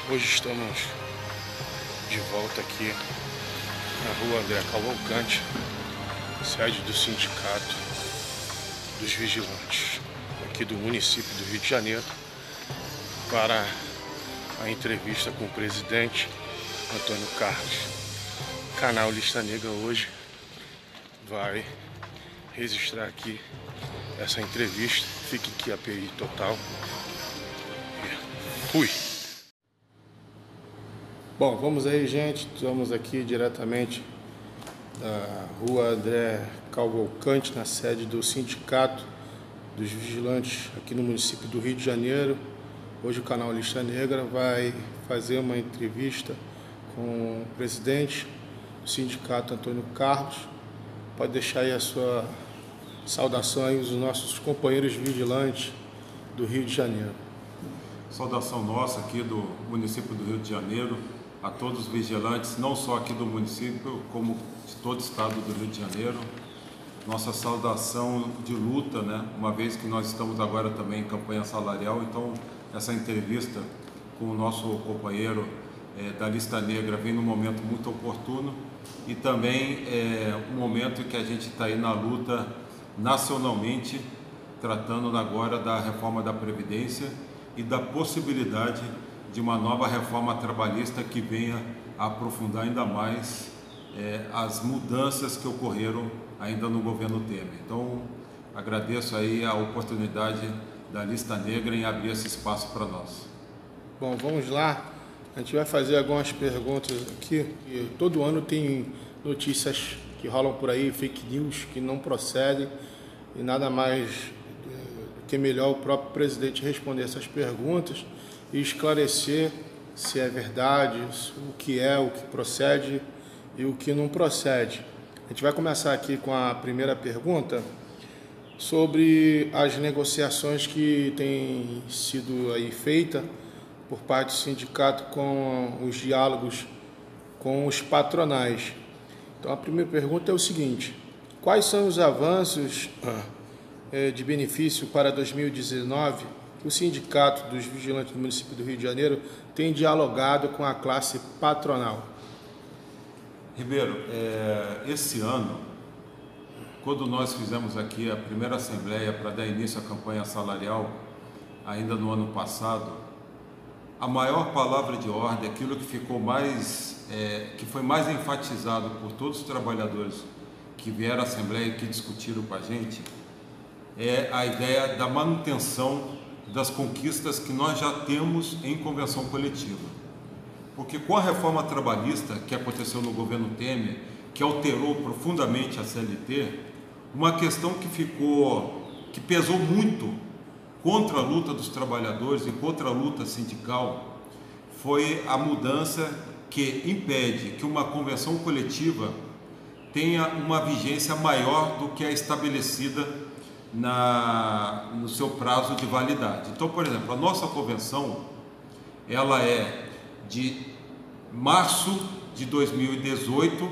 Hoje estamos de volta aqui na rua André Cavalcante, sede do Sindicato dos Vigilantes aqui do município do Rio de Janeiro, para a entrevista com o presidente Antônio Carlos. O canal Lista Negra hoje vai registrar aqui essa entrevista. Fique aqui, API total. E fui! Bom, vamos aí, gente. Estamos aqui diretamente da rua André Cavalcante, na sede do Sindicato dos Vigilantes aqui no município do Rio de Janeiro. Hoje o canal Lista Negra vai fazer uma entrevista com o presidente do sindicato, Antônio Carlos. Pode deixar aí a sua saudação aí aos nossos companheiros vigilantes do Rio de Janeiro. Saudação nossa aqui do município do Rio de Janeiro, a todos os vigilantes, não só aqui do município, como de todo o estado do Rio de Janeiro. Nossa saudação de luta, né? Uma vez que nós estamos agora também em campanha salarial, então essa entrevista com o nosso companheiro da Lista Negra vem num momento muito oportuno e também um momento em que a gente está aí na luta nacionalmente, tratando agora da reforma da Previdência e da possibilidade de uma nova reforma trabalhista que venha a aprofundar ainda mais as mudanças que ocorreram ainda no governo Temer. Então, agradeço aí a oportunidade da Lista Negra em abrir esse espaço para nós. Bom, vamos lá. A gente vai fazer algumas perguntas aqui. E todo ano tem notícias que rolam por aí, fake news que não procedem, e nada mais que melhor o próprio presidente responder essas perguntas e esclarecer se é verdade, o que procede e o que não procede. A gente vai começar aqui com a primeira pergunta sobre as negociações que têm sido aí feitas por parte do sindicato com os diálogos com os patronais. Então a primeira pergunta é o seguinte: quais são os avanços de benefício para 2019 que o Sindicato dos Vigilantes do município do Rio de Janeiro tem dialogado com a classe patronal? Ribeiro, esse ano, quando nós fizemos aqui a primeira assembleia para dar início à campanha salarial, ainda no ano passado, a maior palavra de ordem, aquilo que ficou que foi mais enfatizado por todos os trabalhadores que vieram à assembleia e que discutiram com a gente, é a ideia da manutenção das conquistas que nós já temos em convenção coletiva. Porque com a reforma trabalhista que aconteceu no governo Temer, que alterou profundamente a CLT, uma questão que pesou muito contra a luta dos trabalhadores e contra a luta sindical foi a mudança que impede que uma convenção coletiva tenha uma vigência maior do que a estabelecida no seu prazo de validade. Então, por exemplo, a nossa convenção ela é de março de 2018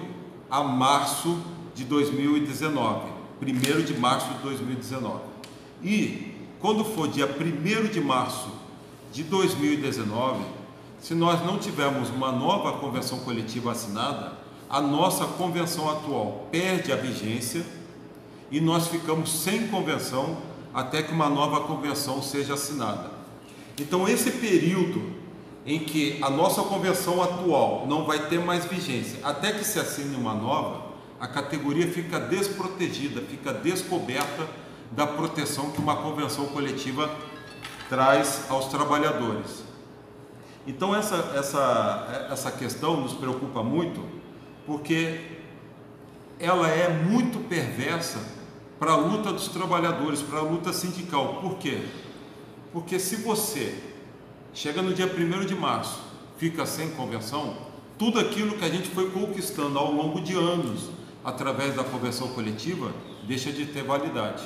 a março de 2019, 1º de março de 2019. E quando for dia 1º de março de 2019, se nós não tivermos uma nova convenção coletiva assinada, a nossa convenção atual perde a vigência e nós ficamos sem convenção até que uma nova convenção seja assinada. Então, esse período em que a nossa convenção atual não vai ter mais vigência, até que se assine uma nova, a categoria fica desprotegida, fica descoberta da proteção que uma convenção coletiva traz aos trabalhadores. Então, essa questão nos preocupa muito, porque ela é muito perversa para a luta dos trabalhadores, para a luta sindical. Por quê? Porque se você chega no dia 1º de março, fica sem convenção, tudo aquilo que a gente foi conquistando ao longo de anos, através da convenção coletiva, deixa de ter validade.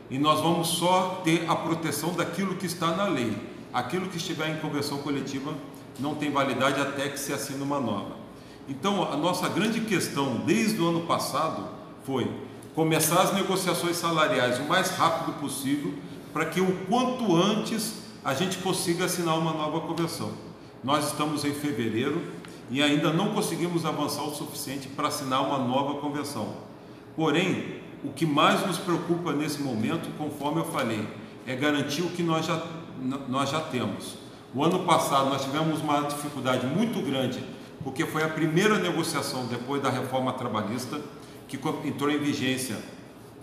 E nós vamos só ter a proteção daquilo que está na lei. Aquilo que estiver em convenção coletiva não tem validade até que se assine uma nova. Então, a nossa grande questão desde o ano passado foi começar as negociações salariais o mais rápido possível para que o quanto antes a gente consiga assinar uma nova convenção. Nós estamos em fevereiro e ainda não conseguimos avançar o suficiente para assinar uma nova convenção. Porém, o que mais nos preocupa nesse momento, conforme eu falei, é garantir o que nós já temos. O ano passado nós tivemos uma dificuldade muito grande, porque foi a primeira negociação depois da reforma trabalhista, que entrou em vigência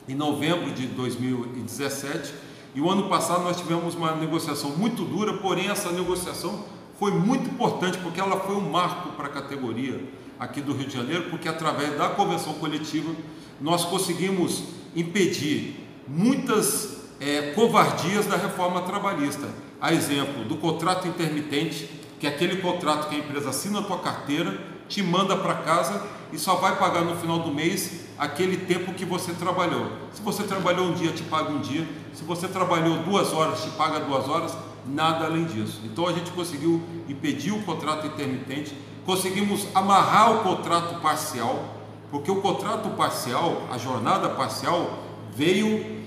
em novembro de 2017, e o ano passado nós tivemos uma negociação muito dura, porém essa negociação foi muito importante, porque ela foi um marco para a categoria aqui do Rio de Janeiro, porque através da convenção coletiva nós conseguimos impedir muitas covardias da reforma trabalhista. A exemplo do contrato intermitente, que é aquele contrato que a empresa assina a tua carteira, te manda para casa e só vai pagar no final do mês aquele tempo que você trabalhou. Se você trabalhou um dia, te paga um dia. Se você trabalhou 2 horas, te paga 2 horas, nada além disso. Então a gente conseguiu impedir o contrato intermitente, conseguimos amarrar o contrato parcial, porque o contrato parcial, a jornada parcial, veio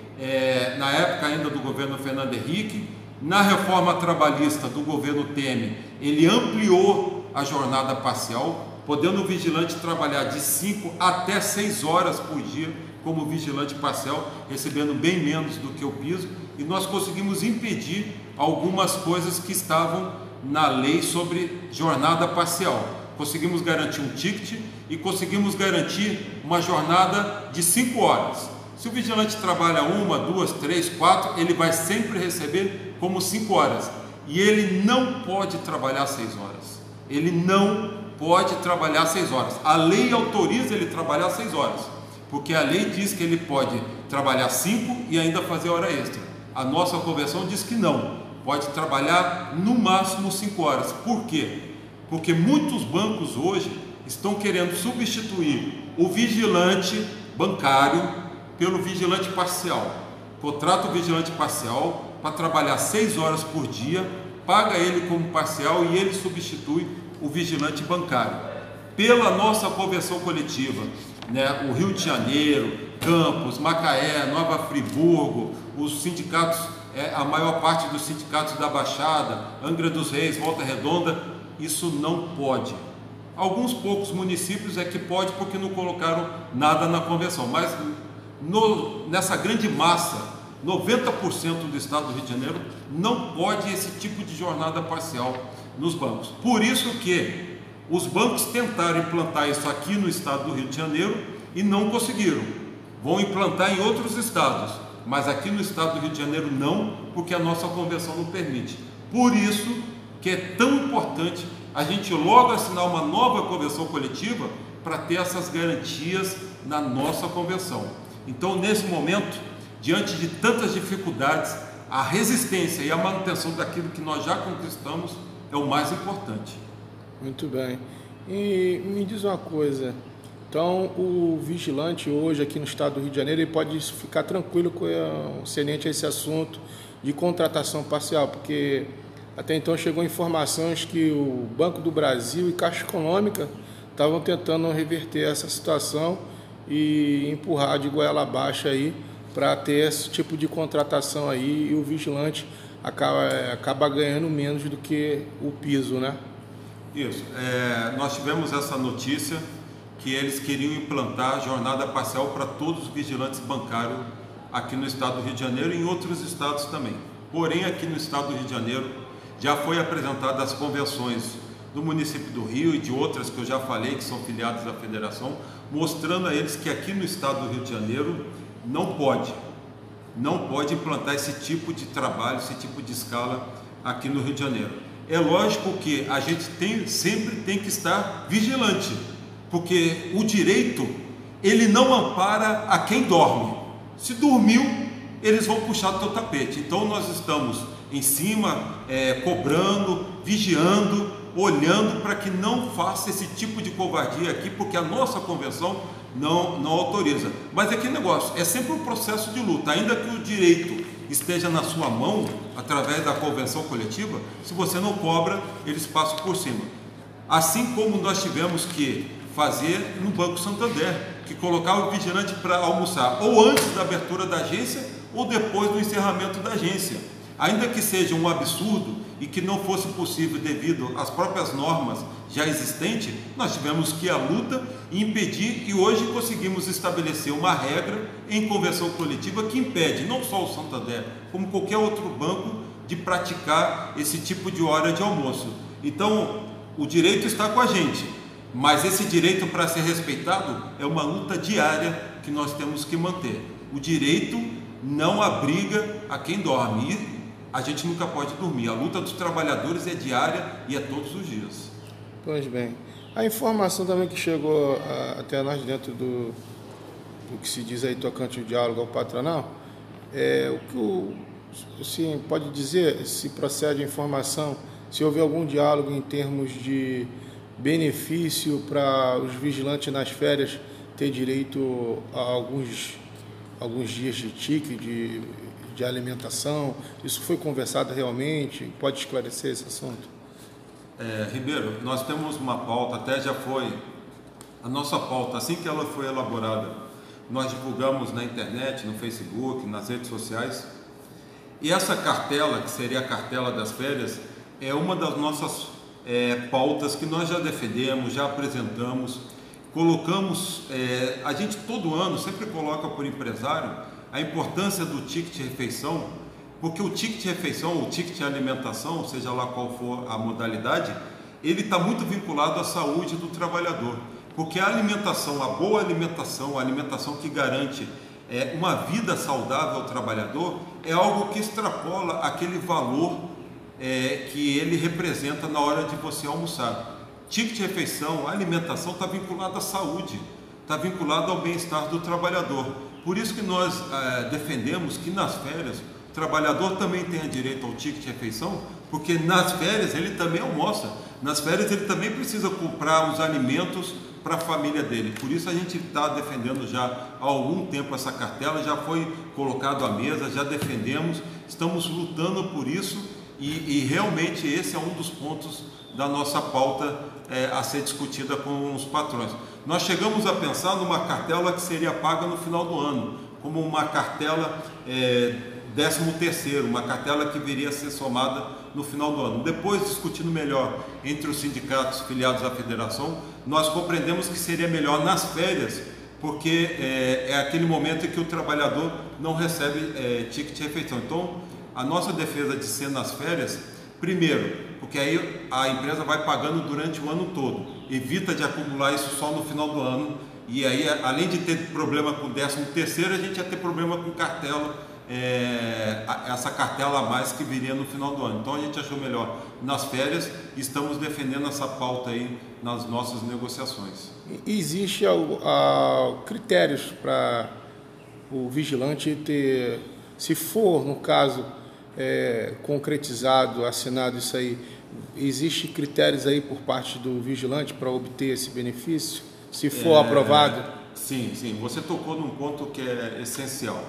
na época ainda do governo Fernando Henrique. Na reforma trabalhista do governo Temer, ele ampliou a jornada parcial, podendo o vigilante trabalhar de 5 até 6 horas por dia como vigilante parcial, recebendo bem menos do que o piso, e nós conseguimos impedir algumas coisas que estavam na lei sobre jornada parcial. Conseguimos garantir um ticket e conseguimos garantir uma jornada de 5 horas. Se o vigilante trabalha 1, 2, 3, 4, ele vai sempre receber como 5 horas. E ele não pode trabalhar 6 horas. Ele não pode trabalhar 6 horas. A lei autoriza ele trabalhar 6 horas, porque a lei diz que ele pode trabalhar 5 e ainda fazer hora extra. A nossa convenção diz que não, pode trabalhar no máximo 5 horas. Por quê? Porque muitos bancos hoje estão querendo substituir o vigilante bancário pelo vigilante parcial. Contrata o vigilante parcial para trabalhar 6 horas por dia, paga ele como parcial e ele substitui o vigilante bancário. Pela nossa convenção coletiva, né, o Rio de Janeiro, Campos, Macaé, Nova Friburgo, os sindicatos, a maior parte dos sindicatos da Baixada, Angra dos Reis, Volta Redonda, isso não pode. Alguns poucos municípios é que pode, porque não colocaram nada na convenção, mas nessa grande massa, 90% do estado do Rio de Janeiro não pode esse tipo de jornada parcial nos bancos. Por isso que os bancos tentaram implantar isso aqui no estado do Rio de Janeiro e não conseguiram. Vão implantar em outros estados, mas aqui no estado do Rio de Janeiro não, porque a nossa convenção não permite. Por isso que é tão importante a gente logo assinar uma nova convenção coletiva para ter essas garantias na nossa convenção. Então, nesse momento, diante de tantas dificuldades, a resistência e a manutenção daquilo que nós já conquistamos é o mais importante. Muito bem. E me diz uma coisa, então o vigilante hoje aqui no estado do Rio de Janeiro, ele pode ficar tranquilo com semelhante a esse assunto de contratação parcial, porque até então chegou informações que o Banco do Brasil e Caixa Econômica estavam tentando reverter essa situação e empurrar de goela abaixo aí para ter esse tipo de contratação aí, e o vigilante acaba ganhando menos do que o piso, né? Isso. Nós tivemos essa notícia que eles queriam implantar jornada parcial para todos os vigilantes bancários aqui no estado do Rio de Janeiro e em outros estados também. Porém, aqui no estado do Rio de Janeiro já foi apresentadas as convenções do município do Rio e de outras que eu já falei, que são filiadas à federação, mostrando a eles que aqui no estado do Rio de Janeiro não pode implantar esse tipo de trabalho, esse tipo de escala aqui no Rio de Janeiro. É lógico que a gente sempre tem que estar vigilante, porque o direito, ele não ampara a quem dorme. Se dormiu, eles vão puxar do teu tapete. Então nós estamos em cima, cobrando, vigiando, olhando para que não faça esse tipo de covardia aqui, porque a nossa convenção não autoriza. Mas é que negócio, é sempre um processo de luta, ainda que o direito esteja na sua mão, através da convenção coletiva, se você não cobra, eles passam por cima. Assim como nós tivemos que fazer no Banco Santander, que colocava o vigilante para almoçar, ou antes da abertura da agência, ou depois do encerramento da agência. Ainda que seja um absurdo e que não fosse possível devido às próprias normas já existentes, nós tivemos que ir à luta e impedir, e hoje conseguimos estabelecer uma regra em convenção coletiva que impede não só o Santander, como qualquer outro banco, de praticar esse tipo de hora de almoço. Então, o direito está com a gente, mas esse direito, para ser respeitado, é uma luta diária que nós temos que manter. O direito não abriga a quem dorme, e a gente nunca pode dormir. A luta dos trabalhadores é diária e é todos os dias. Pois bem, a informação também que chegou até nós dentro do que se diz aí tocante o diálogo ao patronal, o que o senhor pode dizer se procede a informação, se houve algum diálogo em termos de benefício para os vigilantes nas férias ter direito a alguns dias de ticket, de alimentação? Isso foi conversado realmente? Pode esclarecer esse assunto? Ribeiro, nós temos uma pauta, até já foi a nossa pauta, assim que ela foi elaborada, nós divulgamos na internet, no Facebook, nas redes sociais, e essa cartela, que seria a cartela das férias, é uma das nossas pautas que nós já defendemos, já apresentamos, colocamos, a gente todo ano sempre coloca por empresário a importância do ticket refeição, porque o ticket refeição, o ticket alimentação, seja lá qual for a modalidade, ele está muito vinculado à saúde do trabalhador, porque a alimentação, a boa alimentação, a alimentação que garante uma vida saudável ao trabalhador, é algo que extrapola aquele valor que ele representa na hora de você almoçar. Ticket de refeição, alimentação está vinculado à saúde, está vinculado ao bem-estar do trabalhador. Por isso que nós defendemos que nas férias o trabalhador também tenha direito ao ticket de refeição, porque nas férias ele também almoça, nas férias ele também precisa comprar os alimentos para a família dele. Por isso a gente está defendendo já há algum tempo essa cartela, já foi colocado à mesa, já defendemos, estamos lutando por isso e realmente esse é um dos pontos da nossa pauta a ser discutida com os patrões. Nós chegamos a pensar numa cartela que seria paga no final do ano, como uma cartela 13º, uma cartela que viria a ser somada no final do ano. Depois, discutindo melhor entre os sindicatos filiados à federação, nós compreendemos que seria melhor nas férias, porque é aquele momento em que o trabalhador não recebe ticket de refeição. Então, a nossa defesa de ser nas férias, primeiro, porque aí a empresa vai pagando durante o ano todo, evita de acumular isso só no final do ano, e aí, além de ter problema com o 13º, a gente ia ter problema com cartela, essa cartela a mais que viria no final do ano. Então a gente achou melhor nas férias e estamos defendendo essa pauta aí nas nossas negociações. Existe critérios para o vigilante ter, se for no caso concretizado, assinado isso aí, existe critérios aí por parte do vigilante para obter esse benefício, se for aprovado? Sim, você tocou num ponto que é essencial.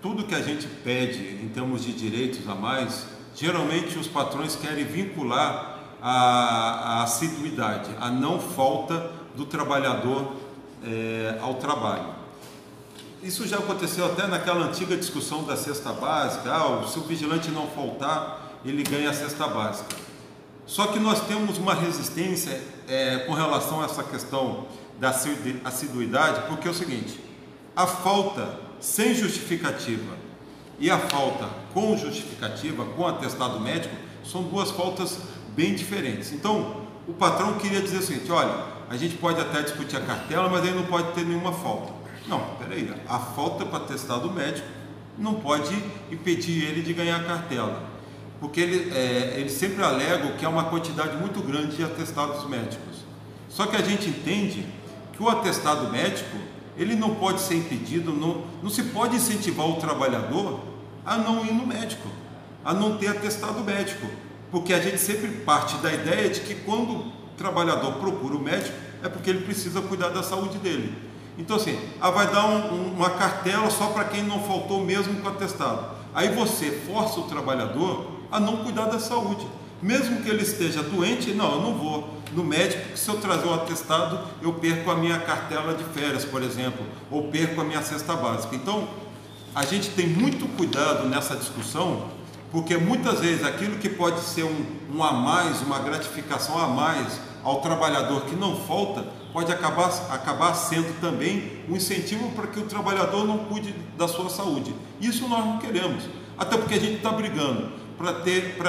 Tudo que a gente pede em termos de direitos a mais, geralmente os patrões querem vincular a assiduidade, a não falta do trabalhador ao trabalho. Isso já aconteceu até naquela antiga discussão da cesta básica, se o vigilante não faltar, ele ganha a cesta básica. Só que nós temos uma resistência com relação a essa questão da assiduidade, porque é o seguinte, a falta sem justificativa e a falta com justificativa, com atestado médico, são duas faltas bem diferentes. Então, o patrão queria dizer o seguinte, olha, a gente pode até discutir a cartela, mas ele não pode ter nenhuma falta. Não, peraí, a falta para atestado médico não pode impedir ele de ganhar a cartela, porque ele sempre alega que é uma quantidade muito grande de atestados médicos. Só que a gente entende que o atestado médico ele não pode ser impedido, não se pode incentivar o trabalhador a não ir no médico, a não ter atestado médico, porque a gente sempre parte da ideia de que quando o trabalhador procura o médico, é porque ele precisa cuidar da saúde dele. Então assim, vai dar uma cartela só para quem não faltou mesmo com atestado. Aí você força o trabalhador a não cuidar da saúde. Mesmo que ele esteja doente, não, eu não vou no médico, porque se eu trazer um atestado, eu perco a minha cartela de férias, por exemplo, ou perco a minha cesta básica. Então, a gente tem muito cuidado nessa discussão Porque muitas vezes aquilo que pode ser um a mais, uma gratificação a mais ao trabalhador que não falta, pode acabar sendo também um incentivo para que o trabalhador não cuide da sua saúde. Isso nós não queremos, até porque a gente está brigando para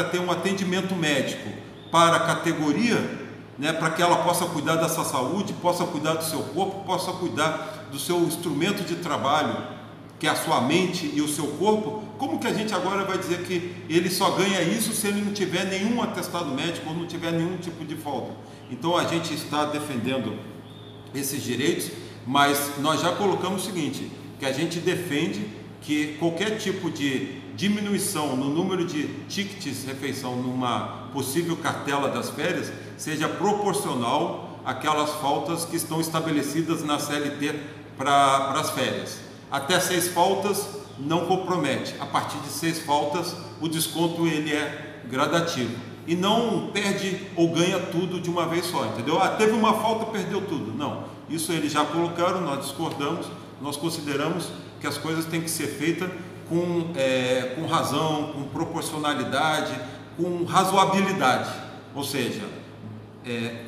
ter um atendimento médico para a categoria, né, para que ela possa cuidar da sua saúde, possa cuidar do seu corpo, possa cuidar do seu instrumento de trabalho, que é a sua mente e o seu corpo. Como que a gente agora vai dizer que ele só ganha isso se ele não tiver nenhum atestado médico ou não tiver nenhum tipo de falta? Então a gente está defendendo esses direitos, mas nós já colocamos o seguinte, que a gente defende que qualquer tipo de diminuição no número de tickets refeição numa possível cartela das férias seja proporcional àquelas faltas que estão estabelecidas na CLT para as férias. Até 6 faltas não compromete. A partir de 6 faltas o desconto ele é gradativo e não perde ou ganha tudo de uma vez só, entendeu? Teve uma falta, perdeu tudo. Não, isso eles já colocaram, nós discordamos, nós consideramos que as coisas têm que ser feitas com razão, com proporcionalidade, com razoabilidade. Ou seja,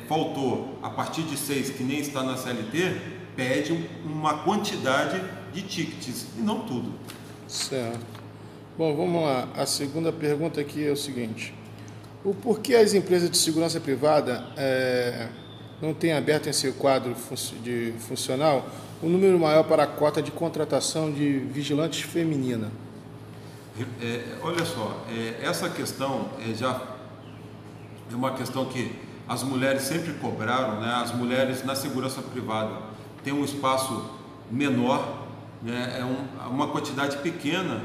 faltou a partir de 6, que nem está na CLT, pede uma quantidade de tickets e não tudo. Certo. Bom, vamos lá. A segunda pergunta aqui é o seguinte: o porquê as empresas de segurança privada não têm aberto em seu quadro funcional um número maior para a cota de contratação de vigilantes feminina? Olha só, essa questão já é uma questão que as mulheres sempre cobraram, né? As mulheres na segurança privada têm um espaço menor, né? Uma quantidade pequena,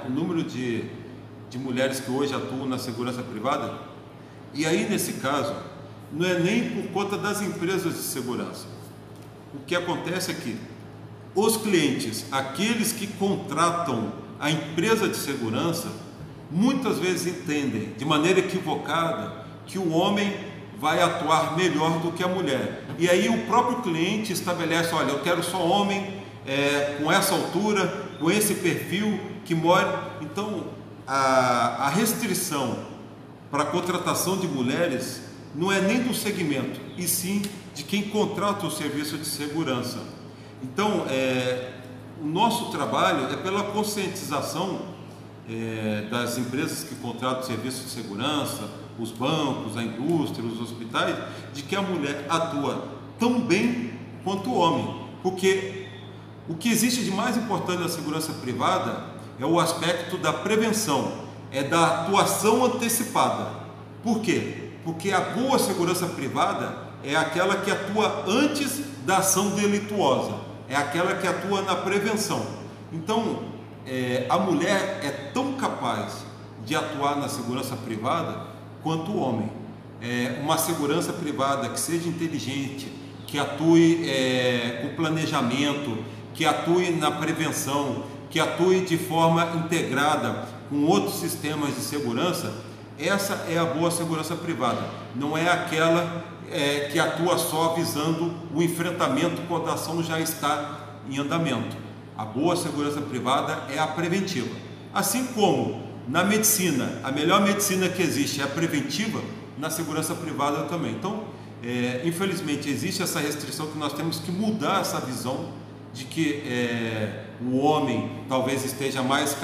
o número de mulheres que hoje atuam na segurança privada. E aí, nesse caso, não é nem por conta das empresas de segurança. O que acontece é que os clientes, aqueles que contratam a empresa de segurança, muitas vezes entendem de maneira equivocada que o homem vai atuar melhor do que a mulher. E aí o próprio cliente estabelece: olha, eu quero só homem com essa altura, com esse perfil, que mora. Então a restrição para a contratação de mulheres não é nem do segmento, e sim de quem contrata o serviço de segurança. Então o nosso trabalho é pela conscientização das empresas que contratam serviço de segurança, os bancos, a indústria, os hospitais, de que a mulher atua tão bem quanto o homem, porque o que existe de mais importante na segurança privada é o aspecto da prevenção, é da atuação antecipada. Por quê? Porque a boa segurança privada é aquela que atua antes da ação delituosa, é aquela que atua na prevenção. Então, a mulher é tão capaz de atuar na segurança privada quanto o homem. Uma segurança privada que seja inteligente, que atue com planejamento, que atue na prevenção, que atue de forma integrada com outros sistemas de segurança, essa é a boa segurança privada. Não é aquela que atua só visando o enfrentamento quando a ação já está em andamento. A boa segurança privada é a preventiva. Assim como na medicina, a melhor medicina que existe é a preventiva, na segurança privada também. Então, infelizmente, existe essa restrição que nós temos que mudar essa visão de que o homem talvez esteja mais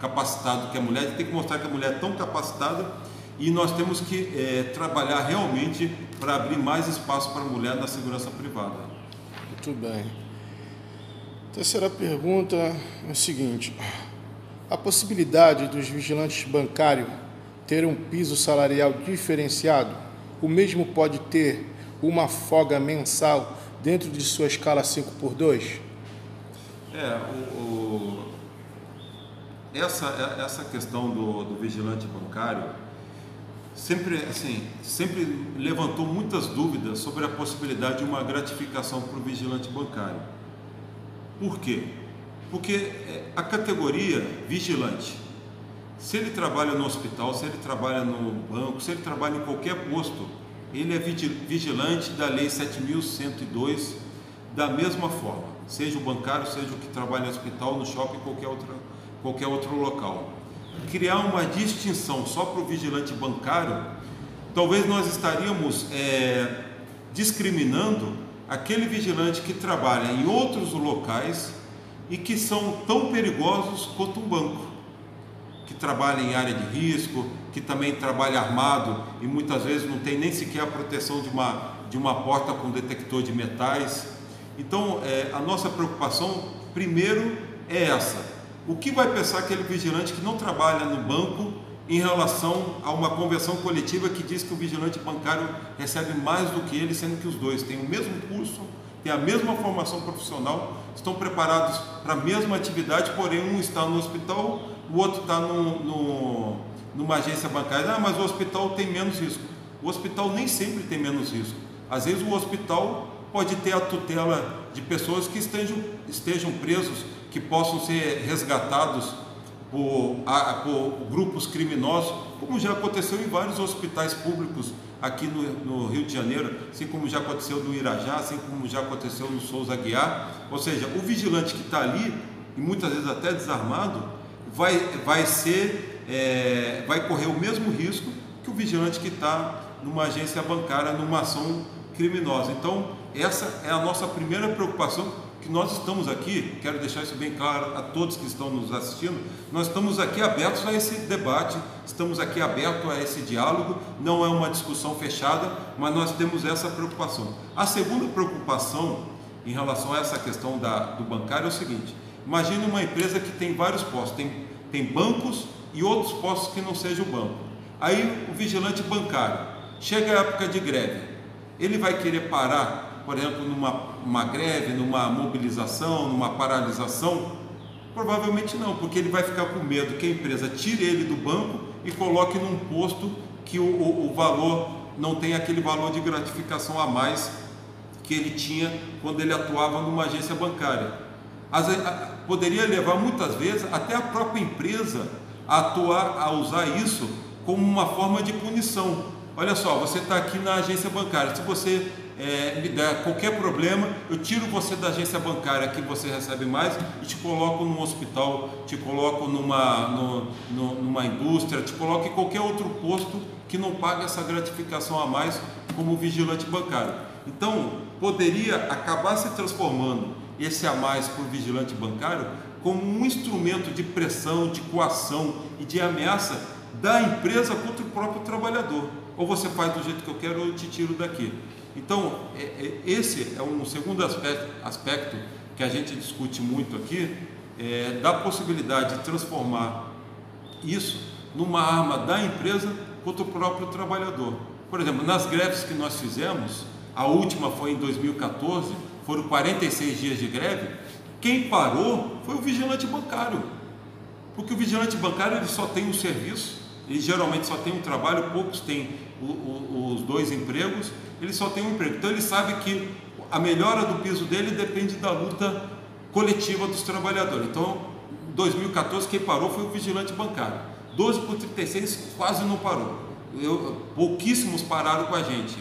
capacitado que a mulher. A gente tem que mostrar que a mulher é tão capacitada, e nós temos que trabalhar realmente para abrir mais espaço para a mulher na segurança privada. Muito bem. Terceira pergunta é o seguinte: a possibilidade dos vigilantes bancários ter um piso salarial diferenciado, o mesmo pode ter uma folga mensal dentro de sua escala 5x2? Essa questão do vigilante bancário sempre levantou muitas dúvidas sobre a possibilidade de uma gratificação para o vigilante bancário. Por quê? Porque a categoria vigilante, se ele trabalha no hospital, se ele trabalha no banco, se ele trabalha em qualquer posto, ele é vigilante da Lei 7.102 da mesma forma, seja o bancário, seja o que trabalha no hospital, no shopping, qualquer outro local. criar uma distinção só para o vigilante bancário, talvez nós estaríamos discriminando aquele vigilante que trabalha em outros locais e que são tão perigosos quanto um banco, que trabalha em área de risco, que também trabalha armado e muitas vezes não tem nem sequer a proteção de uma porta com detector de metais. Então, a nossa preocupação, primeiro, é essa. O que vai pensar aquele vigilante que não trabalha no banco em relação a uma convenção coletiva que diz que o vigilante bancário recebe mais do que ele, sendo que os dois têm o mesmo curso, têm a mesma formação profissional, estão preparados para a mesma atividade, porém um está no hospital, o outro está numa agência bancária. Mas o hospital tem menos risco. O hospital nem sempre tem menos risco. Às vezes o hospital pode ter a tutela de pessoas que estejam presos, que possam ser resgatados por grupos criminosos, como já aconteceu em vários hospitais públicos aqui no Rio de Janeiro, assim como já aconteceu no Irajá, assim como já aconteceu no Souza Aguiar. Ou seja, o vigilante que está ali, e muitas vezes até desarmado, vai correr o mesmo risco que o vigilante que está numa agência bancária, numa ação criminosa. Então, essa é a nossa primeira preocupação, que nós estamos aqui, quero deixar isso bem claro a todos que estão nos assistindo, nós estamos aqui abertos a esse debate, estamos aqui abertos a esse diálogo, não é uma discussão fechada, mas nós temos essa preocupação. A segunda preocupação em relação a essa questão do bancário é o seguinte: imagine uma empresa que tem vários postos, tem bancos e outros postos que não sejam o banco. Aí o vigilante bancário, chega a época de greve, ele vai querer parar, por exemplo, numa greve, numa mobilização, numa paralisação? Provavelmente não, porque ele vai ficar com medo que a empresa tire ele do banco e coloque num posto que o valor não tem aquele valor de gratificação a mais que ele tinha quando ele atuava numa agência bancária. Poderia levar muitas vezes até a própria empresa a usar isso como uma forma de punição. Olha só, você está aqui na agência bancária, se você me der qualquer problema, eu tiro você da agência bancária que você recebe mais e te coloco num hospital, te coloco numa indústria, te coloco em qualquer outro posto que não paga essa gratificação a mais como vigilante bancário. Então, poderia acabar se transformando esse a mais para o vigilante bancário como um instrumento de pressão, de coação e de ameaça da empresa contra o próprio trabalhador. Ou você faz do jeito que eu quero ou eu te tiro daqui. Então, esse é um segundo aspecto que a gente discute muito aqui, da possibilidade de transformar isso numa arma da empresa contra o próprio trabalhador. Por exemplo, nas greves que nós fizemos, a última foi em 2014, foram 46 dias de greve, quem parou foi o vigilante bancário, porque o vigilante bancário ele só tem um serviço, ele geralmente só tem um trabalho, poucos têm os dois empregos, ele só tem um emprego. Então ele sabe que a melhora do piso dele depende da luta coletiva dos trabalhadores. Então, em 2014, quem parou foi o vigilante bancário. 12 por 36 quase não parou. Pouquíssimos pararam com a gente.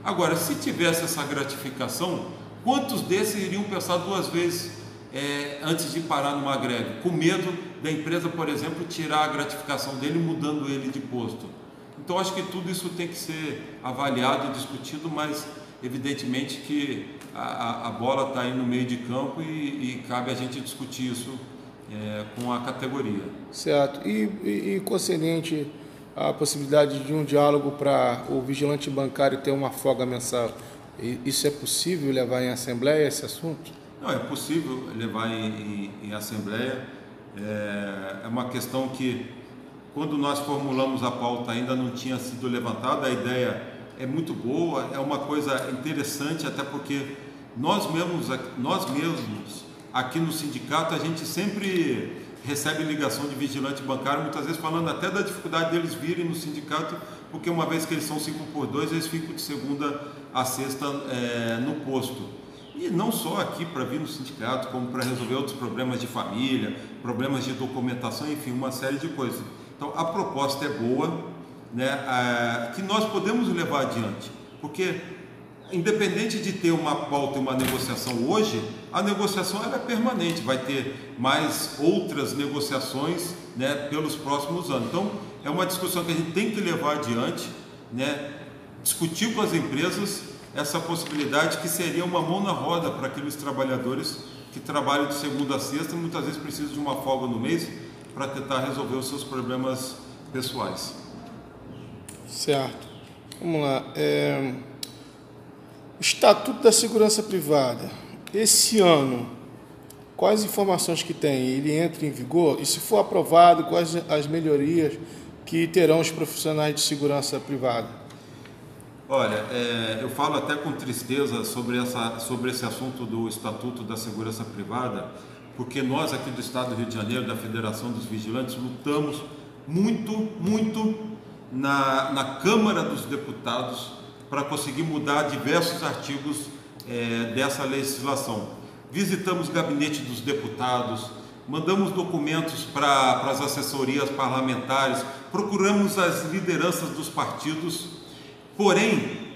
Agora, se tivesse essa gratificação, quantos desses iriam pensar duas vezes antes de parar numa greve, com medo da empresa, por exemplo, tirar a gratificação dele, mudando ele de posto? Então, acho que tudo isso tem que ser avaliado e discutido, mas evidentemente que a bola está aí no meio de campo e cabe a gente discutir isso com a categoria. Certo. E concernente a possibilidade de um diálogo para o vigilante bancário ter uma folga mensal, isso é possível levar em assembleia esse assunto? Não, é possível levar em assembleia. É uma questão que, quando nós formulamos a pauta, ainda não tinha sido levantada. A ideia é muito boa, é uma coisa interessante, até porque nós mesmos aqui no sindicato, a gente sempre recebe ligação de vigilante bancário, muitas vezes falando até da dificuldade deles virem no sindicato, porque uma vez que eles são 5x2, eles ficam de segunda a sexta no posto. E não só aqui para vir no sindicato, como para resolver outros problemas de família, problemas de documentação, enfim, uma série de coisas. Então, a proposta é boa, né, que nós podemos levar adiante, porque independente de ter uma pauta e uma negociação hoje, a negociação ela é permanente, vai ter mais outras negociações, né, pelos próximos anos. Então, é uma discussão que a gente tem que levar adiante, né, discutir com as empresas essa possibilidade que seria uma mão na roda para aqueles trabalhadores que trabalham de segunda a sexta e muitas vezes precisam de uma folga no mês para tentar resolver os seus problemas pessoais. Certo. Vamos lá. Estatuto da Segurança Privada. Esse ano, quais informações que tem? Ele entra em vigor? E se for aprovado, quais as melhorias que terão os profissionais de segurança privada? Olha, eu falo até com tristeza sobre esse assunto do Estatuto da Segurança Privada, porque nós aqui do Estado do Rio de Janeiro, da Federação dos Vigilantes, lutamos muito na Câmara dos Deputados para conseguir mudar diversos artigos dessa legislação. Visitamos o gabinete dos deputados, mandamos documentos para as assessorias parlamentares, procuramos as lideranças dos partidos, porém,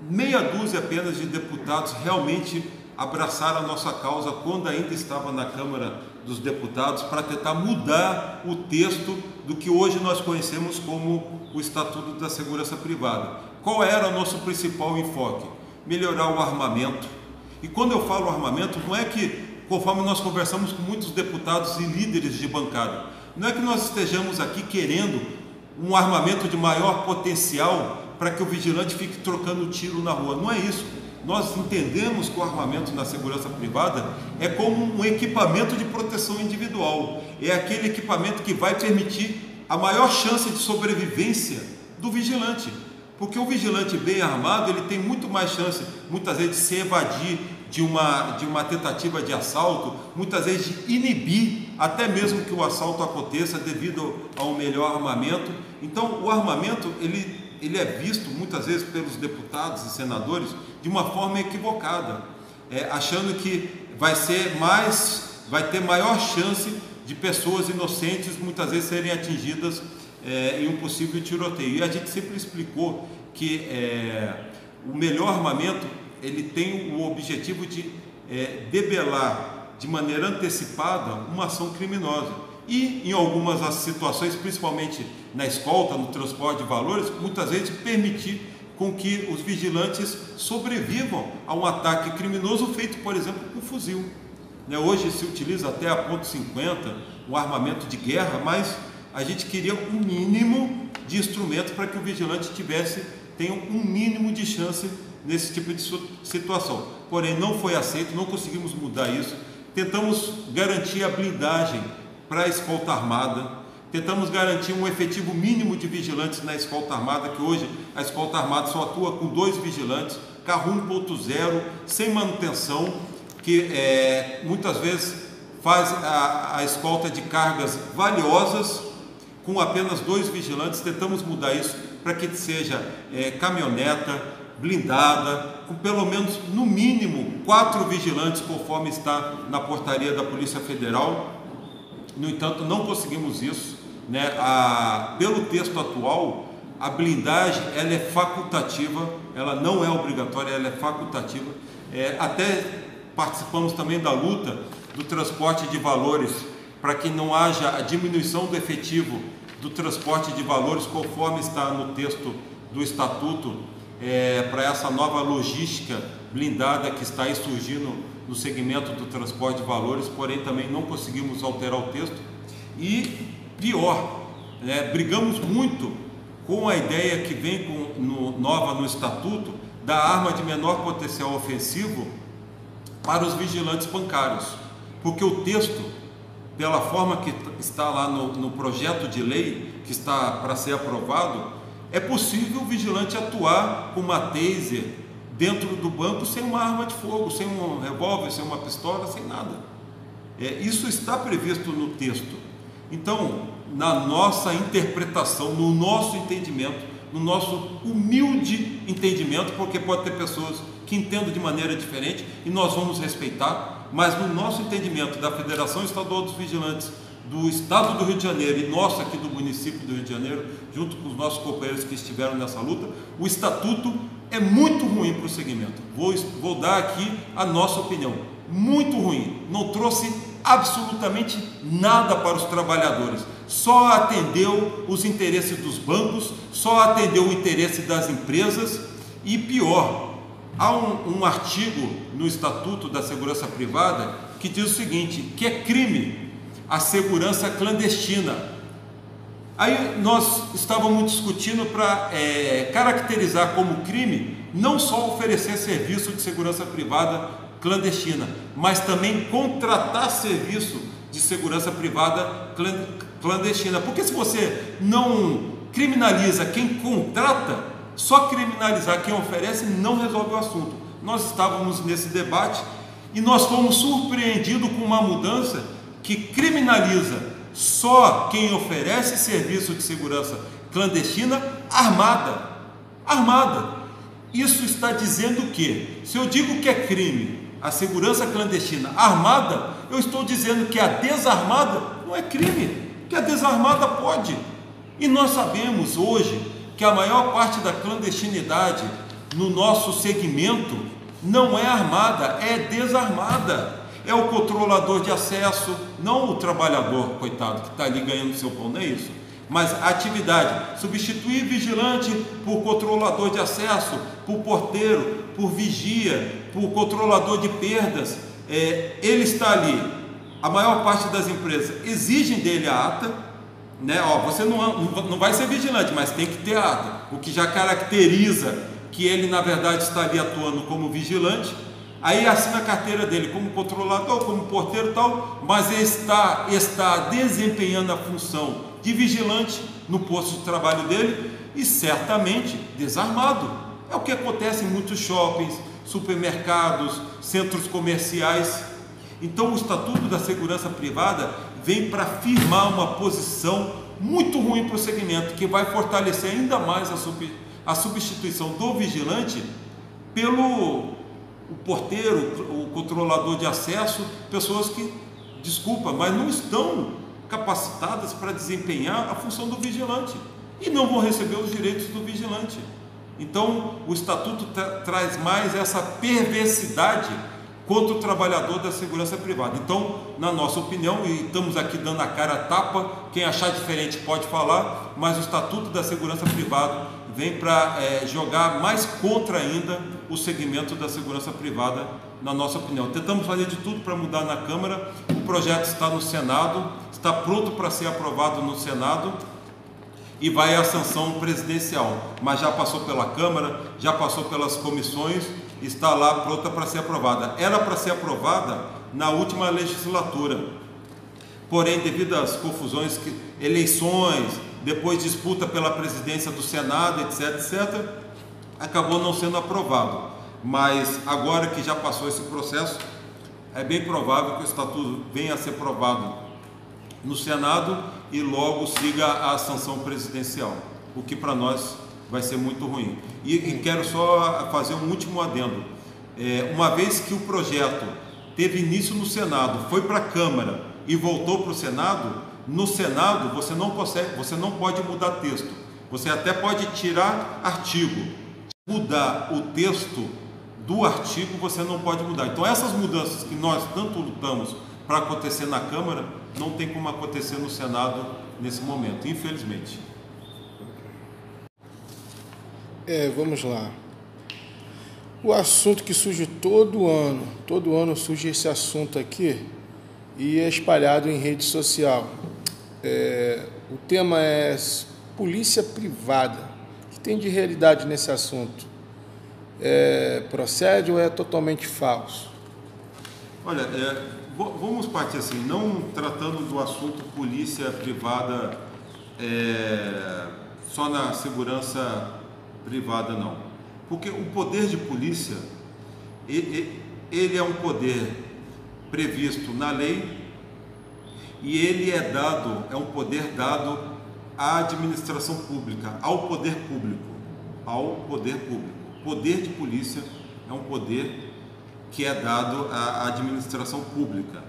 meia dúzia apenas de deputados realmente abraçaram a nossa causa quando ainda estava na Câmara dos Deputados para tentar mudar o texto do que hoje nós conhecemos como o Estatuto da Segurança Privada. Qual era o nosso principal enfoque? Melhorar o armamento. E quando eu falo armamento, não é que, conforme nós conversamos com muitos deputados e líderes de bancada, não é que nós estejamos aqui querendo um armamento de maior potencial para que o vigilante fique trocando tiro na rua. Não é isso. Nós entendemos que o armamento na segurança privada é como um equipamento de proteção individual. É aquele equipamento que vai permitir a maior chance de sobrevivência do vigilante. Porque o vigilante bem armado, ele tem muito mais chance, muitas vezes, de se evadir de uma tentativa de assalto, muitas vezes de inibir até mesmo que o assalto aconteça devido a um melhor armamento. Então, o armamento, ele é visto muitas vezes pelos deputados e senadores de uma forma equivocada, achando que vai ter maior chance de pessoas inocentes muitas vezes serem atingidas em um possível tiroteio. E a gente sempre explicou que o melhor armamento ele tem o objetivo de debelar de maneira antecipada uma ação criminosa. E em algumas situações, principalmente na escolta, no transporte de valores, muitas vezes permitir com que os vigilantes sobrevivam a um ataque criminoso feito, por exemplo, com fuzil. Hoje se utiliza até a .50, um armamento de guerra, mas a gente queria um mínimo de instrumento para que o vigilante tenha um mínimo de chance nesse tipo de situação. Porém, não foi aceito, não conseguimos mudar isso. Tentamos garantir a blindagem para a escolta armada, tentamos garantir um efetivo mínimo de vigilantes na escolta armada, que hoje a escolta armada só atua com 2 vigilantes, carro 1.0, sem manutenção, que muitas vezes faz a escolta de cargas valiosas com apenas 2 vigilantes. Tentamos mudar isso para que seja caminhoneta, blindada, com pelo menos, no mínimo, 4 vigilantes, conforme está na portaria da Polícia Federal. No entanto, não conseguimos isso, pelo texto atual, a blindagem ela é facultativa, ela não é obrigatória, ela é facultativa. Até participamos também da luta do transporte de valores, para que não haja a diminuição do efetivo do transporte de valores, conforme está no texto do Estatuto, para essa nova logística blindada que está aí surgindo no segmento do transporte de valores, porém também não conseguimos alterar o texto. E pior, brigamos muito com a ideia que vem nova no Estatuto da arma de menor potencial ofensivo para os vigilantes bancários, porque o texto, pela forma que está lá no projeto de lei que está para ser aprovado, é possível o vigilante atuar com uma taser dentro do banco sem uma arma de fogo, sem um revólver, sem uma pistola, sem nada. Isso está previsto no texto. Então, na nossa interpretação, no nosso entendimento, no nosso humilde entendimento, porque pode ter pessoas que entendam de maneira diferente e nós vamos respeitar, mas no nosso entendimento da Federação Estadual dos Vigilantes do Estado do Rio de Janeiro e nosso aqui do município do Rio de Janeiro, junto com os nossos companheiros que estiveram nessa luta, o Estatuto é muito ruim para o segmento. Vou dar aqui a nossa opinião. Muito ruim. Não trouxe absolutamente nada para os trabalhadores. Só atendeu os interesses dos bancos, só atendeu o interesse das empresas e pior, há um artigo no Estatuto da Segurança Privada que diz o seguinte, que é crime a segurança clandestina. Aí nós estávamos discutindo para caracterizar como crime não só oferecer serviço de segurança privada clandestina, mas também contratar serviço de segurança privada clandestina. Porque se você não criminaliza quem contrata, só criminalizar quem oferece não resolve o assunto. Nós estávamos nesse debate e nós fomos surpreendidos com uma mudança que criminaliza só quem oferece serviço de segurança clandestina armada. Isso está dizendo o quê? Se eu digo que é crime a segurança clandestina armada, eu estou dizendo que a desarmada não é crime, que a desarmada pode. E nós sabemos hoje que a maior parte da clandestinidade no nosso segmento não é armada, é desarmada. É o controlador de acesso, não o trabalhador, coitado, que está ali ganhando seu pão, não é isso. Mas a atividade, substituir vigilante por controlador de acesso, por porteiro, por vigia, por controlador de perdas, ele está ali. A maior parte das empresas exigem dele a ata, né? Você não vai ser vigilante, mas tem que ter a ata, o que já caracteriza que ele na verdade está ali atuando como vigilante. Aí assina a carteira dele como controlador, como porteiro e tal, mas ele está desempenhando a função de vigilante no posto de trabalho dele e certamente desarmado. É o que acontece em muitos shoppings, supermercados, centros comerciais. Então o Estatuto da Segurança Privada vem para firmar uma posição muito ruim para o segmento, que vai fortalecer ainda mais a substituição do vigilante pelo o porteiro, o controlador de acesso, pessoas que, desculpa, mas não estão capacitadas para desempenhar a função do vigilante e não vão receber os direitos do vigilante. Então o Estatuto traz mais essa perversidade contra o trabalhador da segurança privada. Então, na nossa opinião, e estamos aqui dando a cara a tapa, quem achar diferente pode falar, mas o Estatuto da Segurança Privada vem para jogar mais contra ainda o segmento da segurança privada, na nossa opinião. Tentamos fazer de tudo para mudar na Câmara, o projeto está no Senado, está pronto para ser aprovado no Senado e vai à sanção presidencial, mas já passou pela Câmara, já passou pelas comissões, está lá pronta para ser aprovada. Era para ser aprovada na última legislatura, porém devido às confusões, eleições, depois disputa pela presidência do Senado, etc, acabou não sendo aprovado. Mas agora que já passou esse processo, é bem provável que o Estatuto venha a ser aprovado no Senado e logo siga a sanção presidencial, o que para nós vai ser muito ruim. E quero só fazer um último adendo. Uma vez que o projeto teve início no Senado, foi para a Câmara e voltou para o Senado, no Senado você não pode mudar texto. Você até pode tirar artigo, mudar o texto do artigo você não pode mudar. Então essas mudanças que nós tanto lutamos para acontecer na Câmara, não tem como acontecer no Senado nesse momento, infelizmente. Vamos lá. O assunto que surge todo ano surge esse assunto aqui e é espalhado em rede social. O tema é polícia privada. O que tem de realidade nesse assunto? Procede ou é totalmente falso? Olha, vamos partir assim, não tratando do assunto polícia privada só na segurança privada, não. Porque o poder de polícia, ele é um poder previsto na lei e ele é um poder dado à administração pública, ao poder público. O poder de polícia é um poder que é dado à administração pública.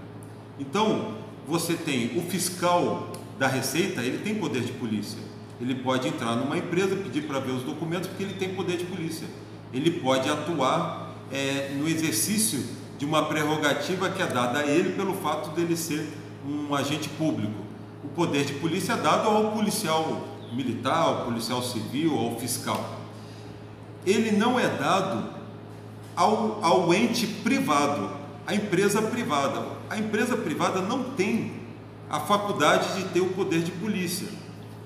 Então, você tem o fiscal da Receita, ele tem poder de polícia. Ele pode entrar numa empresa, pedir para ver os documentos, porque ele tem poder de polícia. ele pode atuar no exercício de uma prerrogativa que é dada a ele pelo fato dele ser um agente público. O poder de polícia é dado ao policial militar, ao policial civil, ao fiscal. Ele não é dado ao ente privado, à empresa privada. A empresa privada não tem a faculdade de ter o poder de polícia.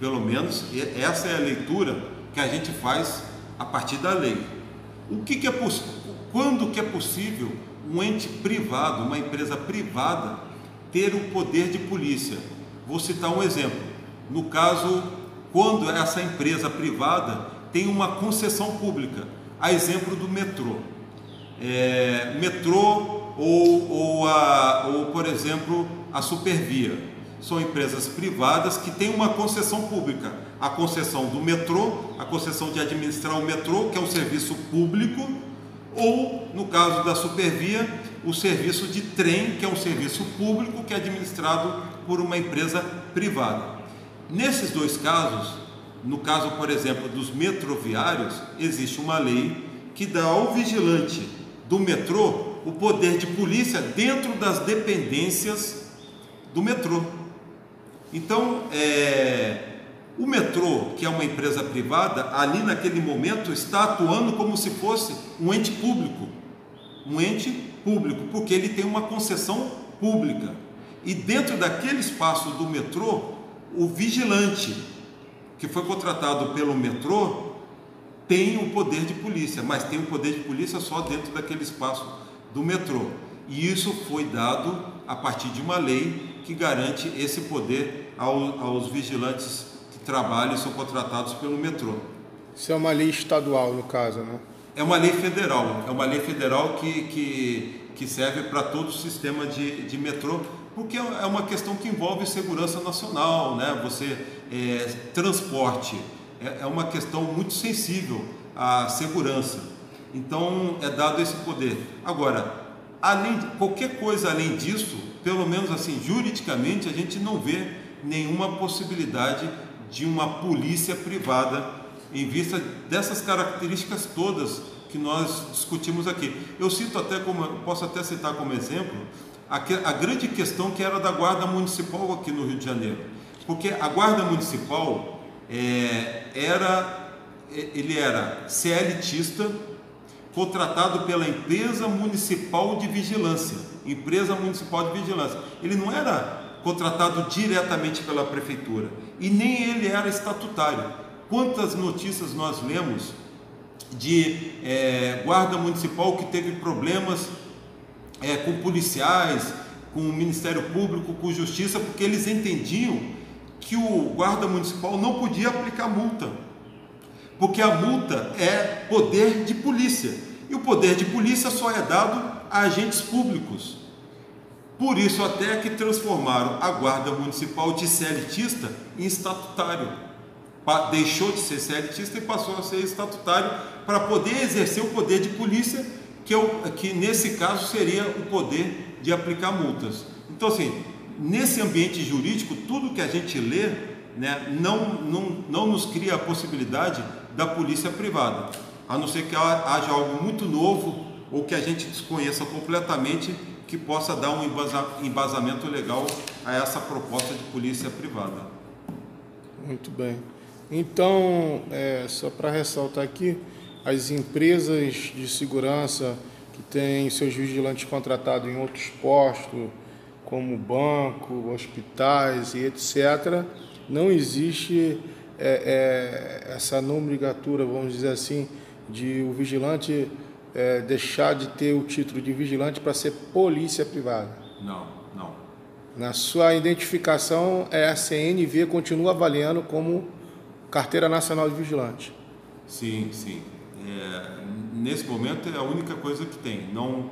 Pelo menos essa é a leitura que a gente faz a partir da lei. Quando que é possível um ente privado, uma empresa privada, ter o poder de polícia? Vou citar um exemplo. No caso, quando essa empresa privada tem uma concessão pública, a exemplo do metrô. Metrô ou, por exemplo, a Supervia. São empresas privadas que têm uma concessão pública. A concessão do metrô, a concessão de administrar o metrô, que é um serviço público, ou, no caso da Supervia, o serviço de trem, que é um serviço público que é administrado por uma empresa privada. Nesses dois casos, no caso, por exemplo, dos metroviários, existe uma lei que dá ao vigilante do metrô o poder de polícia dentro das dependências do metrô. Então, o metrô, que é uma empresa privada, ali naquele momento está atuando como se fosse um ente público, porque ele tem uma concessão pública. E dentro daquele espaço do metrô, o vigilante que foi contratado pelo metrô tem o poder de polícia, mas tem o poder de polícia só dentro daquele espaço do metrô. E isso foi dado a partir de uma lei que garante esse poder aos vigilantes que trabalham e são contratados pelo metrô. Isso é uma lei estadual, no caso, né? É uma lei federal, que serve para todo o sistema de metrô, porque é uma questão que envolve segurança nacional, né? Transporte, é uma questão muito sensível à segurança. Então, é dado esse poder. Agora, qualquer coisa além disso, pelo menos assim, juridicamente, a gente não vê nenhuma possibilidade de uma polícia privada em vista dessas características todas que nós discutimos aqui. Posso até citar como exemplo a grande questão que era da Guarda Municipal aqui no Rio de Janeiro, porque a Guarda Municipal ele era CLTista, contratado pela Empresa Municipal de Vigilância. Ele não era contratado diretamente pela Prefeitura e nem ele era estatutário. Quantas notícias nós lemos de Guarda Municipal que teve problemas com policiais, com o Ministério Público, com Justiça, porque eles entendiam que o Guarda Municipal não podia aplicar multa, porque a multa é poder de polícia, e o poder de polícia só é dado a agentes públicos. Por isso até que transformaram a Guarda Municipal de CLTista em estatutário. Deixou de ser CLTista e passou a ser estatutário para poder exercer o poder de polícia, que nesse caso seria o poder de aplicar multas. Então, assim, nesse ambiente jurídico, tudo que a gente lê, né, não nos cria a possibilidade da polícia privada, a não ser que haja algo muito novo ou que a gente desconheça completamente que possa dar um embasamento legal a essa proposta de polícia privada. Muito bem. Então, só para ressaltar aqui, as empresas de segurança que têm seus vigilantes contratados em outros postos, como banco, hospitais e etc., não existe essa nomenclatura, vamos dizer assim, de o vigilante deixar de ter o título de vigilante para ser polícia privada. Não. Na sua identificação, a CNV continua avaliando como Carteira Nacional de Vigilante. Sim. Nesse momento é a única coisa que tem. Não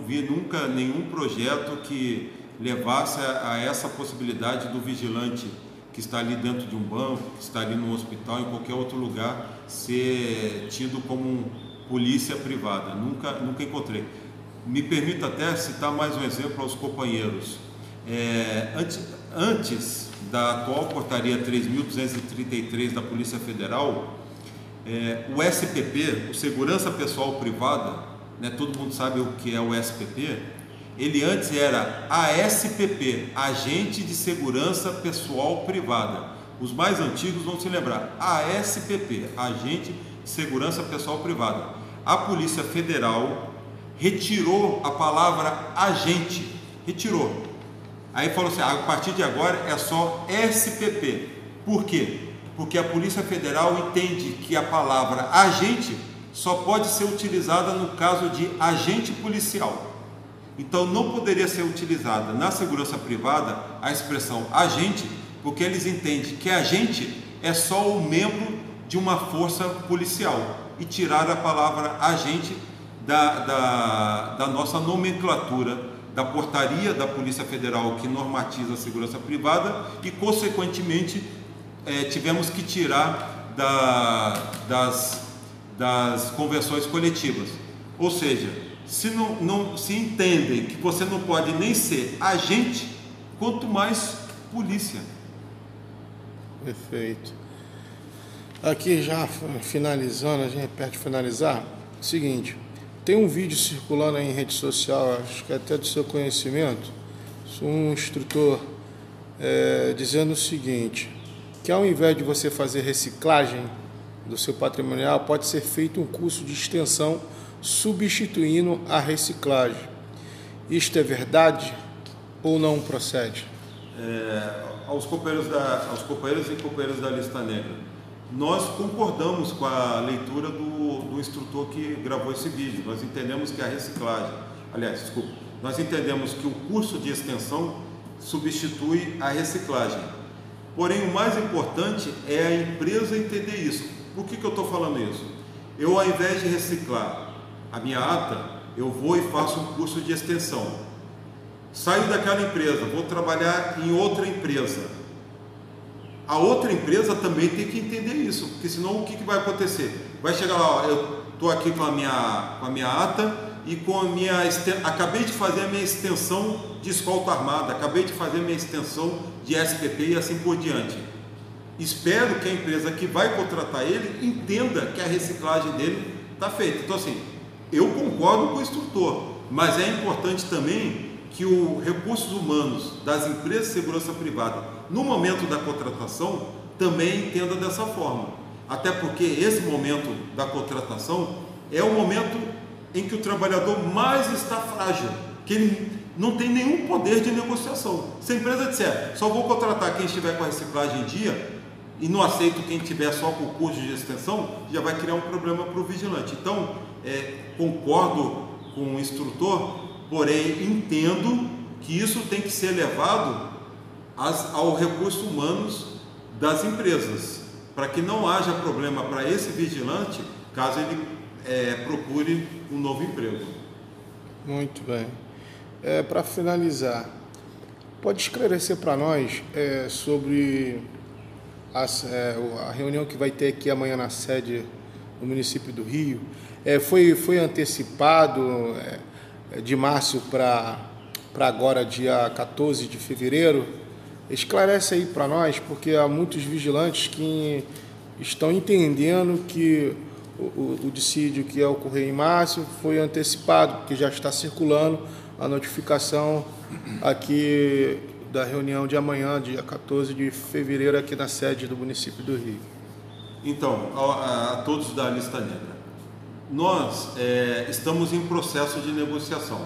vi nunca nenhum projeto que levasse a essa possibilidade do vigilante que está ali dentro de um banco, que está ali no hospital, em qualquer outro lugar, ser tido como polícia privada. Nunca encontrei. Me permito até citar mais um exemplo aos companheiros. Antes da atual portaria 3.233 da Polícia Federal, O SPP, o Segurança Pessoal Privada, né, todo mundo sabe o que é o SPP, ele antes era ASPP, Agente de Segurança Pessoal Privada. Os mais antigos vão se lembrar, ASPP, Agente de Segurança Pessoal Privada. A Polícia Federal retirou a palavra agente, retirou. Aí falou assim, a partir de agora é só SPP. Por quê? Porque a Polícia Federal entende que a palavra agente só pode ser utilizada no caso de agente policial. Então não poderia ser utilizada na segurança privada a expressão agente, porque eles entendem que agente é só o membro de uma força policial, e tiraram a palavra agente da nossa nomenclatura, da portaria da Polícia Federal que normatiza a segurança privada, e consequentemente tivemos que tirar das convenções coletivas. Ou seja, se não se entendem que você não pode nem ser agente, quanto mais polícia. Perfeito. Aqui já finalizando, a gente perto de finalizar, seguinte, tem um vídeo circulando aí em rede social, acho que até do seu conhecimento, um instrutor dizendo o seguinte, que ao invés de você fazer reciclagem do seu patrimonial, pode ser feito um curso de extensão substituindo a reciclagem. Isto é verdade ou não procede? Aos companheiros e companheiras da Lista Negra, nós concordamos com a leitura do instrutor que gravou esse vídeo. Nós entendemos que a reciclagem, nós entendemos que o curso de extensão substitui a reciclagem. Porém, o mais importante é a empresa entender isso. Por que eu estou falando isso? Eu, ao invés de reciclar a minha ata, eu vou e faço um curso de extensão. Saio daquela empresa, vou trabalhar em outra empresa. A outra empresa também tem que entender isso, porque senão o que vai acontecer? Vai chegar lá, eu estou aqui com a minha ata e com acabei de fazer a minha extensão de escolta armada, acabei de fazer a minha extensão de SPP e assim por diante. Espero que a empresa que vai contratar ele entenda que a reciclagem dele está feita. Então assim, eu concordo com o instrutor, mas é importante também que os recursos humanos das empresas de segurança privada, no momento da contratação, também entenda dessa forma. Até porque esse momento da contratação é o momento em que o trabalhador mais está frágil, que ele não tem nenhum poder de negociação. Se a empresa disser, só vou contratar quem estiver com a reciclagem em dia, e não aceito quem tiver só com o curso de extensão, já vai criar um problema para o vigilante. Então, concordo com o instrutor, porém entendo que isso tem que ser levado ao recurso humanos das empresas, para que não haja problema para esse vigilante, caso ele procure um novo emprego. Muito bem. Para finalizar, pode esclarecer para nós sobre a reunião que vai ter aqui amanhã na sede do município do Rio? Foi antecipado de março para agora, dia 14 de fevereiro? Esclarece aí para nós, porque há muitos vigilantes que estão entendendo que o dissídio que ia ocorrer em março foi antecipado, porque já está circulando a notificação aqui da reunião de amanhã, dia 14 de fevereiro, aqui na sede do município do Rio. Então, a todos da Lista Negra, nós estamos em processo de negociação.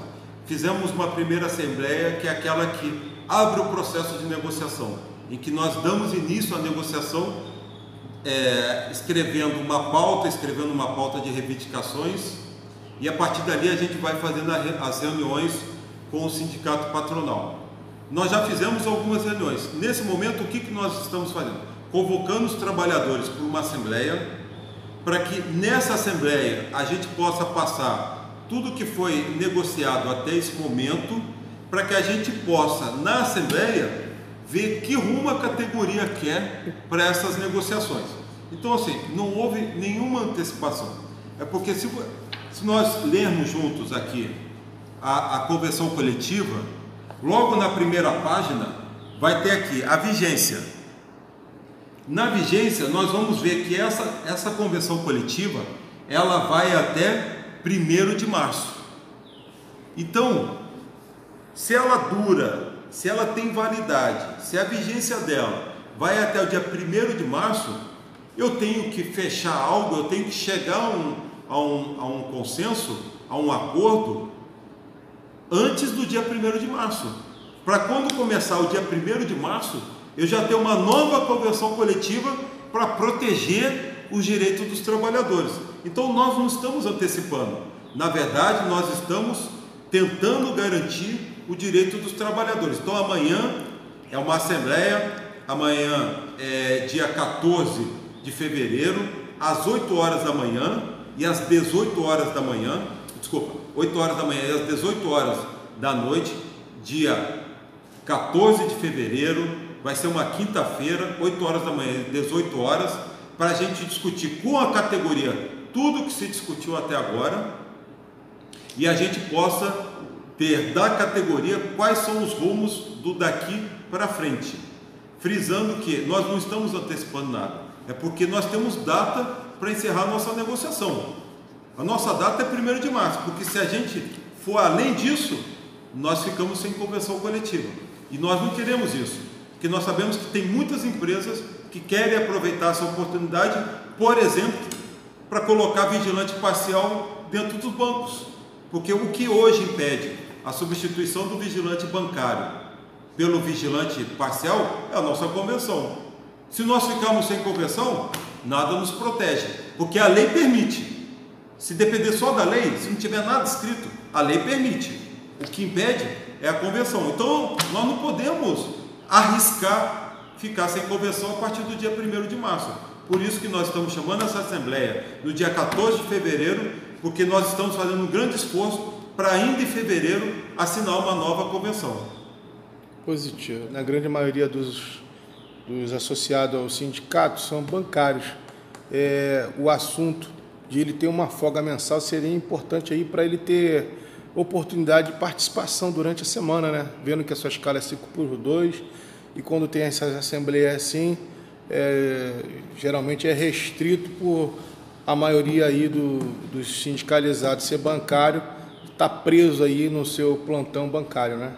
Fizemos uma primeira assembleia, que é aquela que abre o processo de negociação, em que nós damos início à negociação, escrevendo uma pauta de reivindicações, e a partir dali a gente vai fazendo as reuniões com o sindicato patronal. Nós já fizemos algumas reuniões. Nesse momento, o que nós estamos fazendo? Convocando os trabalhadores para uma assembleia, para que nessa assembleia a gente possa passar tudo que foi negociado até esse momento, para que a gente possa, na assembleia, ver que rumo a categoria quer para essas negociações. Então, assim, não houve nenhuma antecipação. É porque se nós lermos juntos aqui a convenção coletiva, logo na primeira página vai ter aqui a vigência. Na vigência, nós vamos ver que essa convenção coletiva, ela vai até 1º de março. Então, se ela dura, se ela tem validade, se a vigência dela vai até o dia 1º de março, eu tenho que fechar algo, eu tenho que chegar a um consenso, a um acordo, antes do dia 1º de março. Para quando começar o dia 1º de março, eu já tenho uma nova convenção coletiva para proteger os direitos dos trabalhadores. Então nós não estamos antecipando. Na verdade, nós estamos tentando garantir o direito dos trabalhadores. Então amanhã é uma assembleia, amanhã é dia 14 de fevereiro, às 8 horas da manhã e às 18 horas da manhã, 8 horas da manhã e às 18 horas da noite, dia 14 de fevereiro, vai ser uma quinta-feira, 8 horas da manhã e 18 horas, para a gente discutir com a categoria tudo que se discutiu até agora e a gente possa ter da categoria quais são os rumos do daqui para frente. Frisando que nós não estamos antecipando nada, é porque nós temos data para encerrar a nossa negociação. A nossa data é 1º de março, porque se a gente for além disso, nós ficamos sem convenção coletiva. E nós não queremos isso, porque nós sabemos que tem muitas empresas que querem aproveitar essa oportunidade, por exemplo, para colocar vigilante parcial dentro dos bancos. Porque o que hoje impede a substituição do vigilante bancário pelo vigilante parcial é a nossa convenção. Se nós ficarmos sem convenção, nada nos protege, porque a lei permite. Se depender só da lei, se não tiver nada escrito, a lei permite. O que impede é a convenção. Então, nós não podemos arriscar ficar sem convenção a partir do dia 1º de março. Por isso que nós estamos chamando essa assembleia no dia 14 de fevereiro, porque nós estamos fazendo um grande esforço para ainda em fevereiro assinar uma nova convenção. Positivo. Na grande maioria dos associados ao sindicato são bancários. O assunto de ele ter uma folga mensal seria importante aí para ele ter oportunidade de participação durante a semana, né? Vendo que a sua escala é 5x2 e quando tem essa assembleia assim, geralmente é restrito por a maioria aí dos sindicalizados ser bancário, está preso aí no seu plantão bancário, né?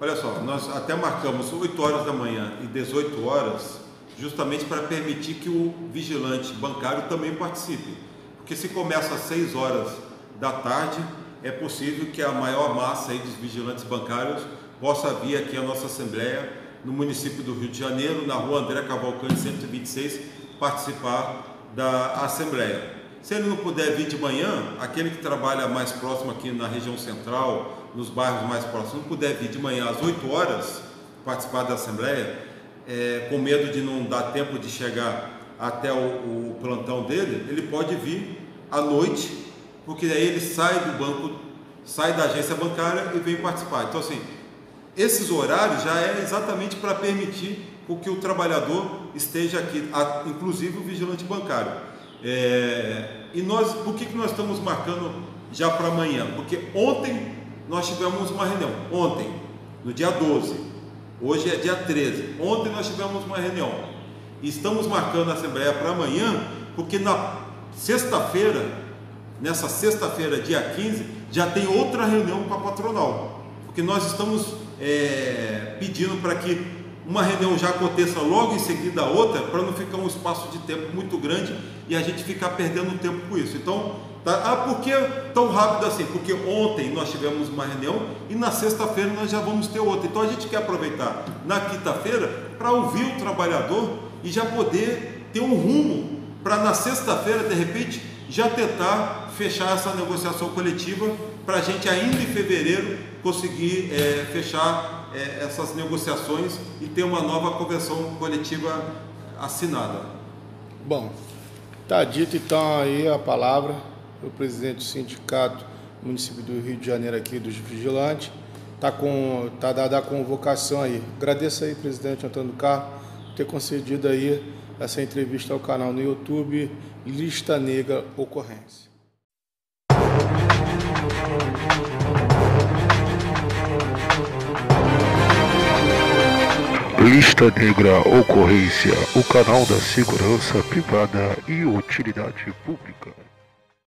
Olha só, nós até marcamos 8 horas da manhã e 18 horas justamente para permitir que o vigilante bancário também participe. Porque se começa às 6 horas da tarde, é possível que a maior massa aí dos vigilantes bancários possa vir aqui à nossa assembleia no município do Rio de Janeiro, na rua André Cavalcante 126, participar da assembleia. Se ele não puder vir de manhã, aquele que trabalha mais próximo aqui na região central, nos bairros mais próximos, não puder vir de manhã às 8 horas participar da assembleia, com medo de não dar tempo de chegar até o plantão dele, ele pode vir à noite, porque aí ele sai do banco, sai da agência bancária e vem participar. Então assim, esses horários já é exatamente para permitir que o trabalhador esteja aqui, inclusive o vigilante bancário. E nós, por que nós estamos marcando já para amanhã? Porque ontem nós tivemos uma reunião, ontem, no dia 12, hoje é dia 13, ontem nós tivemos uma reunião, e estamos marcando a assembleia para amanhã, porque na sexta-feira, nessa sexta-feira, dia 15, já tem outra reunião com a patronal, porque nós estamos pedindo para que uma reunião já aconteça logo em seguida a outra, para não ficar um espaço de tempo muito grande e a gente ficar perdendo tempo com isso. Então, por que tão rápido assim? Porque ontem nós tivemos uma reunião e na sexta-feira nós já vamos ter outra. Então a gente quer aproveitar na quinta-feira para ouvir o trabalhador e já poder ter um rumo para na sexta-feira, de repente, já tentar fechar essa negociação coletiva para a gente ainda em fevereiro conseguir fechar essas negociações e ter uma nova convenção coletiva assinada. Bom, está dito então aí a palavra do presidente do sindicato do município do Rio de Janeiro aqui dos vigilantes, tá dada a convocação aí. Agradeço aí, presidente Antônio Carlos, por ter concedido aí essa entrevista ao canal no YouTube Lista Negra Ocorrência. Lista Negra Ocorrência, o canal da segurança privada e utilidade pública.